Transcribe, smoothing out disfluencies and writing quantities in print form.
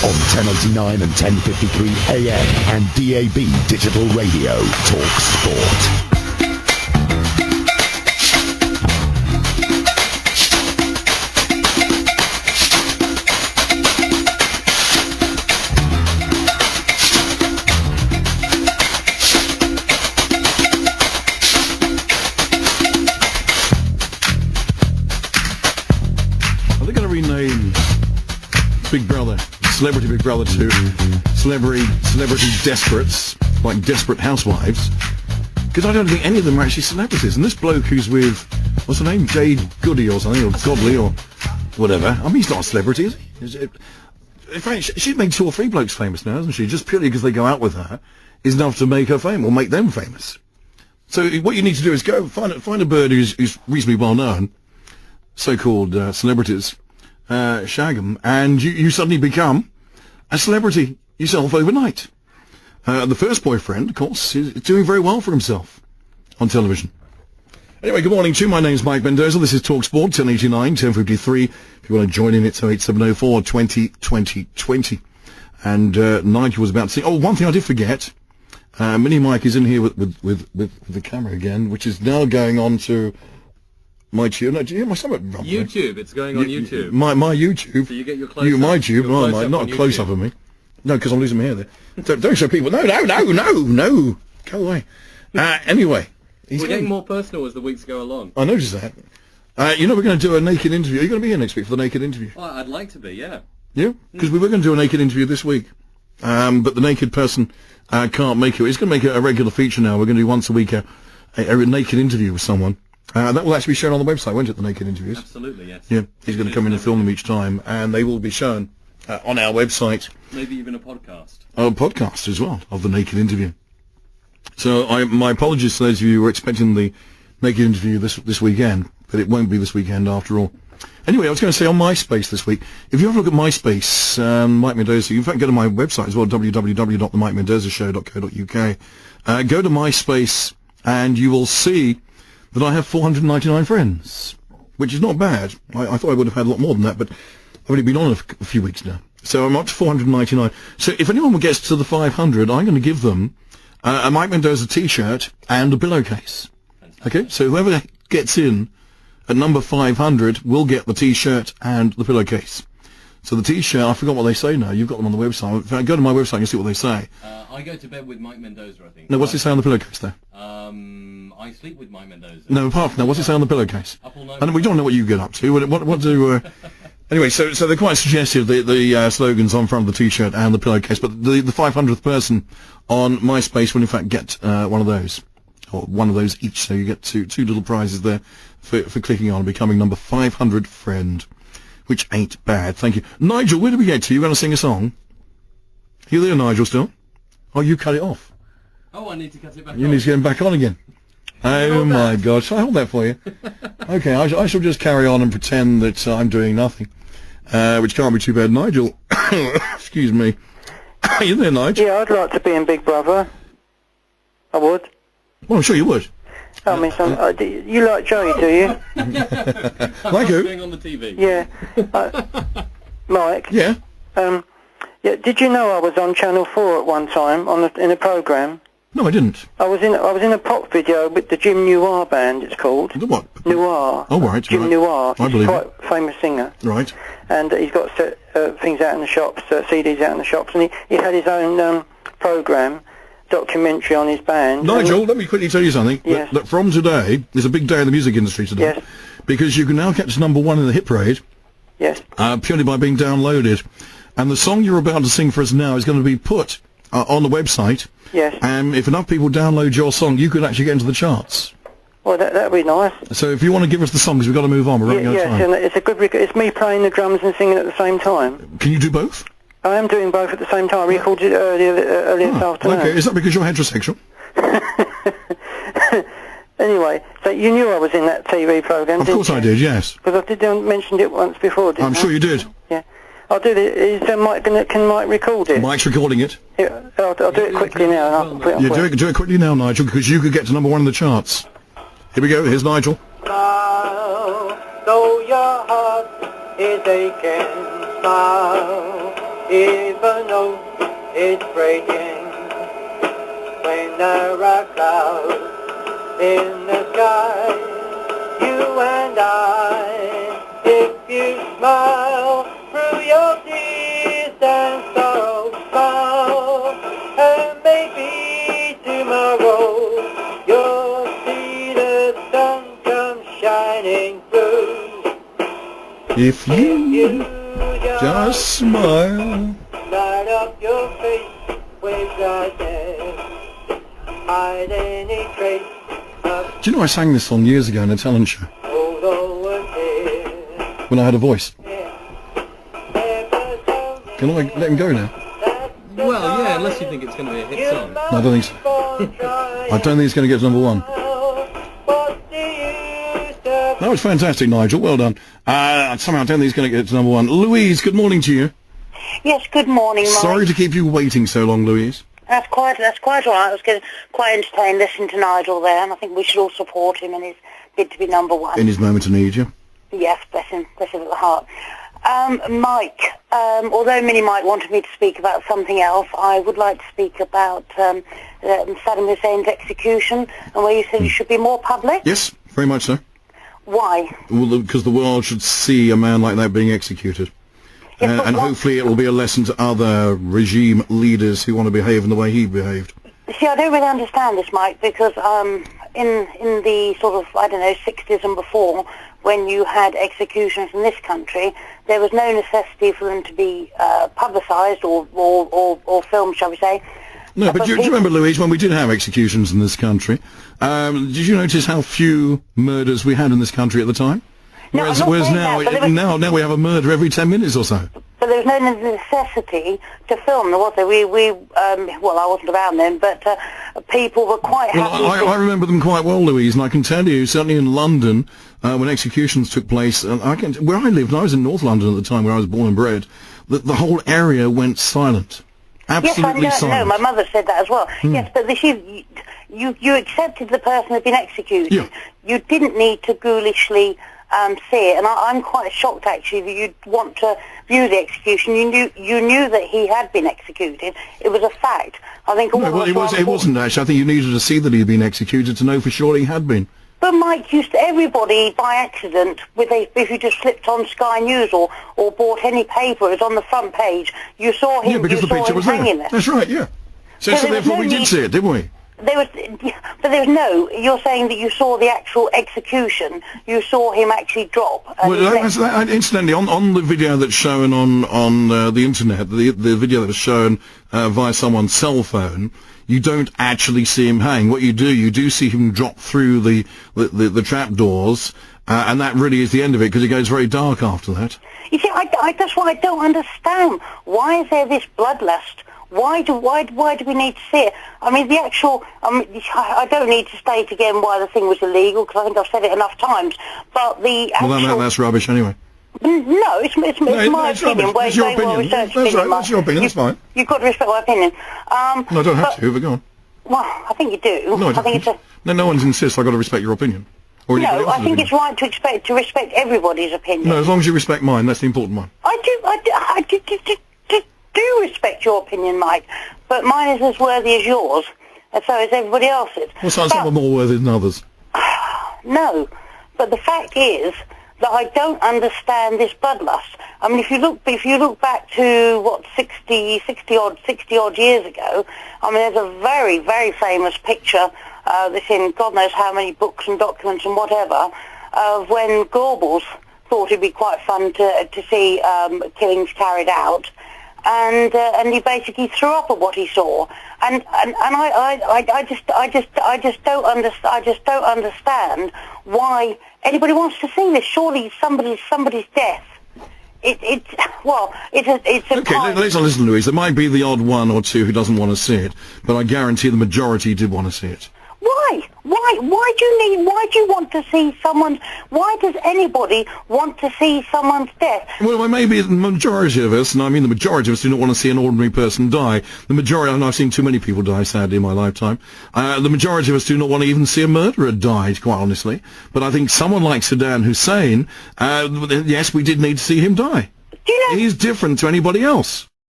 on 1089 and 1053 AM and DAB Digital Radio. Talk Sport. Big Brother, Celebrity Big Brother to Celebrity Desperates, like Desperate Housewives, because I don't think any of them are actually celebrities. And this bloke who's with, what's her name, Jade Goody or something, or Godley or whatever, I mean, he's not a celebrity, is he? In fact, she's made 2 or 3 blokes famous now, hasn't she? Just purely because they go out with her is enough to make her famous, or make them famous. So what you need to do is go find a bird who's reasonably well known, so-called celebrities, shag 'em, and you suddenly become a celebrity yourself overnight. The first boyfriend, of course, is doing very well for himself on television. Anyway, good morning to you. My name's Mike Mendoza. This is Talk Sport, 1089, 1053. If you want to join in, it's 08704 20 20 20. And Nigel was about to say, oh, one thing I did forget. Mini Mike is in here with the camera again, which is now going on to my tube. No, do you hear my stomach rumbling? YouTube. It's going on YouTube. My YouTube. So you get your close up. My tube. Oh, my, not a close up of me. No, because I'm losing my hair there. Don't show people. No. Go away. Anyway. We're getting more personal as the weeks go along. I noticed that. We're going to do a naked interview. Are you going to be here next week for the naked interview? Well, I'd like to be, yeah. Yeah? Because we were going to do a naked interview this week. But the naked person can't make it. He's going to make it a regular feature now. We're going to do once a week a naked interview with someone. That will actually be shown on the website, won't it, the naked interviews? Absolutely, yes. Yeah, he's going to come in and film them each time, and they will be shown on our website. Maybe even a podcast. A podcast as well, of the naked interview. So my apologies to those of you who were expecting the naked interview this weekend, but it won't be this weekend after all. Anyway, I was going to say on MySpace this week, if you have a look at MySpace, Mike Mendoza, you can in fact go to my website as well, www.themikemendozashow.co.uk. Go to MySpace, and you will see that I have 499 friends, which is not bad. I thought I would have had a lot more than that, but I've only been on a few weeks now. So I'm up to 499. So if anyone gets to the 500, I'm going to give them a Mike Mendoza T-shirt and a pillowcase. Okay, so whoever gets in at number 500 will get the T-shirt and the pillowcase. So the T-shirt, I forgot what they say now. You've got them on the website. If I go to my website and see what they say. I go to bed with Mike Mendoza, I think. No, what's it say on the pillowcase there? I sleep with Mike Mendoza. No, apart from that, what's it say on the pillowcase? And we don't know what you get up to. What do... Anyway, so they're quite suggestive, the slogans on front of the T-shirt and the pillowcase, but the 500th person on MySpace will in fact get one of those, or one of those each, so you get two little prizes there for clicking on and becoming number 500 friend, which ain't bad. Thank you. Nigel, where did we get to? You going to sing a song? You there, Nigel, still? Oh, you cut it off. Oh, I need to cut it back on. You need to get him back on again. Oh my God! Shall I hold that for you? Okay, I shall just carry on and pretend that I'm doing nothing, which can't be too bad. Nigel, excuse me. Are you there, Nigel? Yeah, I'd like to be in Big Brother. I would. Well, I'm sure you would. I mean, you like Joey, do you? Like who? Being on the TV. Yeah. Mike. Yeah. Yeah. Did you know I was on Channel 4 at one time in a programme? No, I didn't. I was in a pop video with the Jim Noir band. It's called. The what? Noir. Oh, right. Jim right. Noir. I He's believe quite a famous singer. Right. And he's got things out in the shops, CDs out in the shops, and he had his own programme, documentary on his band. Nigel, let me quickly tell you something. Yes. That from today, there's a big day in the music industry today. Yes. Because you can now get to number 1 in the hit parade. Yes. Purely by being downloaded. And the song you're about to sing for us now is going to be put on the website. Yes. And if enough people download your song, you could actually get into the charts. Well, that'd be nice. So if you want to give us the song, because we've got to move on, we're running out of time. Yes, and it's a good it's me playing the drums and singing at the same time. Can you do both? I am doing both at the same time. I recorded it earlier this afternoon. Okay, is that because you're heterosexual? Anyway, so you knew I was in that TV programme, didn't you? Of course I did, yes. Because I did mention it once before, didn't I? I'm sure you did. Yeah. I'll do it. Is Mike can Mike record it? Mike's recording it. Yeah, I'll do it quickly now and I'll put it on. Yeah, do it quickly now, Nigel, because you could get to number 1 in the charts. Here we go, here's Nigel. Smile, though your heart is aching, smile. even though it's breaking. When there are clouds in the sky, you and I, if you smile through your tears and sorrow, smile, and maybe tomorrow you'll see the sun come shining through. If you just smile. Light up your face with gladness, hide any trace of Do you know I sang this song years ago in a talent show although a tear. when I had a voice? Never so Can I let him go now? Well, yeah, unless you think it's going to be a hit song. No, I don't think so. I don't think it's going to get to number one. What do you serve? That was fantastic, Nigel. Well done. Somehow I don't think it's going to get to number one. Louise, good morning to you. Yes, good morning, Mike. Sorry to keep you waiting so long, Louise. That's quite all right. I was getting quite entertained listening to Nigel there, and I think we should all support him in his bid to be number one. In his moment of need, yeah. Yes, bless him at the heart. Mike, although Mini Mike wanted me to speak about something else, I would like to speak about Saddam Hussein's execution, and where you said it should be more public. Yes, very much so. Why? Well, because the world should see a man like that being executed. Yes, but and what- hopefully it will be a lesson to other regime leaders who want to behave in the way he behaved. See, I don't really understand this, Mike, because in the sort of, 60s and before, when you had executions in this country, there was no necessity for them to be publicised or filmed, shall we say. No, but do you remember, Louise, when we did have executions in this country, did you notice how few murders we had in this country at the time? No, Whereas, I'm not whereas saying now, that, but there was- now we have a murder every 10 minutes or so. But there was no necessity to film, was there? Well, I wasn't around then, but people were quite happy. Well, I remember them quite well, Louise, and I can tell you, certainly in London, when executions took place, and where I lived, and I was in North London at the time, where I was born and bred, the whole area went silent. Absolutely yes, I know. silent. My mother said that as well. Yes, but you accepted the person had been executed. Yeah. You didn't need to ghoulishly see it, and I'm quite shocked actually that you'd want to view the execution. You knew that he had been executed. It was a fact. I think all No, well, of us it wasn't actually. I think you needed to see that he'd been executed to know for sure he had been. But Mike, everybody by accident, if you just slipped on Sky News or bought any paper, it was on the front page, you saw him, Yeah, because the picture was hanging there. there. That's right, yeah. So there was therefore no we did need- see it, didn't we? You're saying that you saw the actual execution, you saw him actually drop. And Well, incidentally, on the video that's shown on the internet, the video that was shown via someone's cell phone, you don't actually see him hang. What you do see him drop through the trap doors, and that really is the end of it, because it goes very dark after that. You see, that's what I don't understand. Why is there this bloodlust? Why do we need to see it? I mean, the actual. I don't need to state again why the thing was illegal, because I think I've said it enough times. But the actual. Well, that's rubbish anyway. No, it's my it's opinion. rubbish. That's your opinion. That's right, that's your opinion, that's fine. You've got to respect my opinion. No, I don't have to, but go on. Well, I think you do. No, I think don't. No one insists I've got to respect your opinion. Or anybody No, I else's think opinion. it's right to respect everybody's opinion. No, as long as you respect mine, that's the important one. I do respect your opinion, Mike, but mine is as worthy as yours, and so is everybody else's. Well, some are more worthy than others. No, but the fact is that I don't understand this bloodlust. I mean, if you look back to 60 odd years ago, I mean, there's a very, very famous picture that's in God knows how many books and documents and whatever of when Goebbels thought it'd be quite fun to see killings carried out. And he basically threw up at what he saw, and I just don't understand why anybody wants to see this. Surely somebody's death. It's a Okay, listen, Louise. There might be the odd one or two who doesn't want to see it, but I guarantee the majority did want to see it. Why do you want to see someone's? Why does anybody want to see someone's death? Well, maybe the majority of us, and I mean the majority of us, do not want to see an ordinary person die. The majority, and I've seen too many people die, sadly, in my lifetime. The majority of us do not want to even see a murderer die, quite honestly. But I think someone like Saddam Hussein, yes, we did need to see him die. Do you know? He's different to anybody else.